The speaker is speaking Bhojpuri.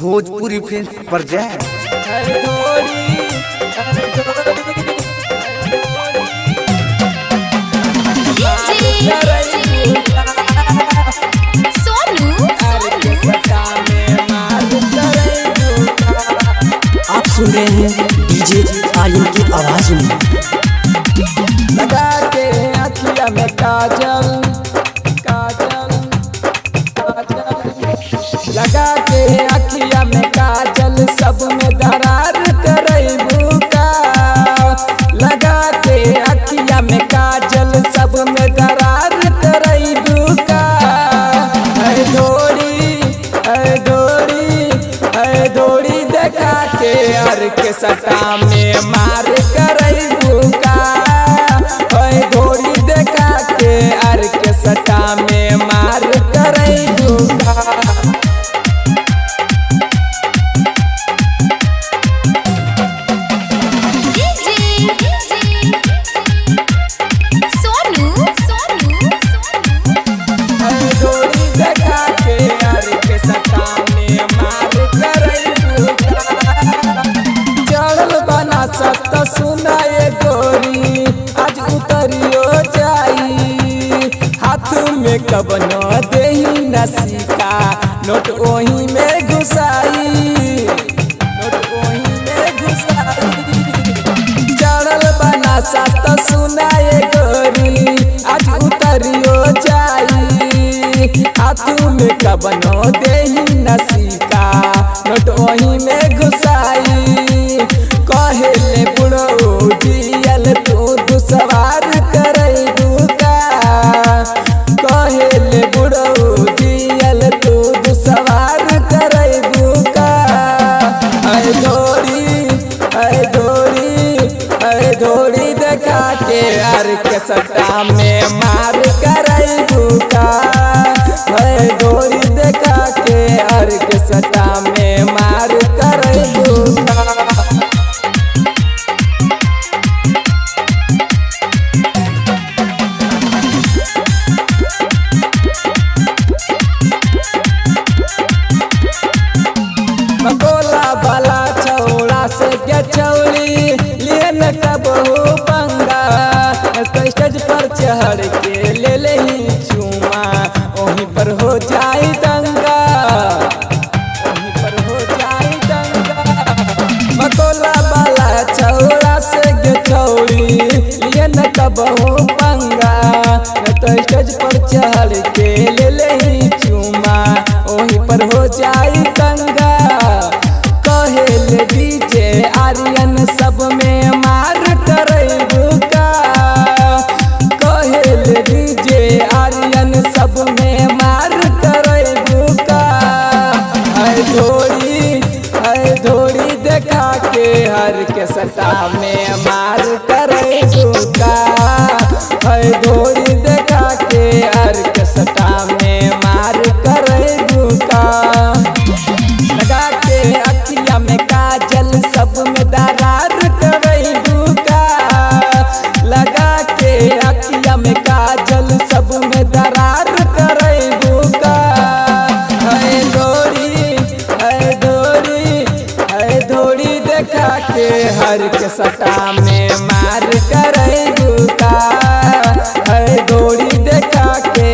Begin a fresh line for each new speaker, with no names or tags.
भोजपुरी फिल्म पर जाए।
आप सुन रहे हैं डीजे आर्यन की आवाज में।
लगा के अखिया में काजल काजल काजल, लगा के अखिया में काजल, सब में दरार करैबू का। लगा के अखिया में काजल, सब में दरार करैबू का। है डोरी है डोरी है डोरी, देखा के हर के सटा में मार करैबू का। है डोरी देखा के हर के सटा में मार करैबू का। सत सुनाए गोरी आज उतरियो जाई, हाथ में कबनो देही नसीका, नोट ओही में घुसाई, नोट ओही में घुसाई। चढ़ल बना सत सुनाए गोरी आज उतरियो जाई, हाथ में कबनो देही नसीका, नोट ओही में घुसाई। कहेले बुढ़ो जियल तू दुसवार करैबू का। कहेले बुढ़ो जियल तू दुसवार करैबू का। ऐ डोरी ऐ डोरी ऐ डोरी, देखा के हर के सटा में मार करैबू का। ऐ डोरी देखा के हर के सटा में मार करैबू का। मकोला वाला छौड़ा से के छौली लिए न कबहू पंगा, स्टेज पर चढ़ के ले ले ही चूमा, वहीं पर हो जाए दंगा, वहीं पर हो जाए दंगा। मकोला वाला छौड़ा से के छौड़ी लिए न कबहू पंगा, स्टेज पर चढ़ के ले ले ही चूमा, वहीं पर हो जाए दंगा। कहेले डीजे आर्यन सब में मार करैबू का। कहेले डीजे आर्यन सब में मार करैबू का। है डोरी देखा के हर के सटा में मार करैबू का। है डोरी देखा के हर के सटा में मार करैबू का। लगा के अखिया में काजल, सब में दरार करैबू का। लगा के अखिया में काजल, सब में दरार करैबू का। है डोरी है डोरी है डोरी, देखा के हर के सटा में मार करैबू का। है डोरी देखा के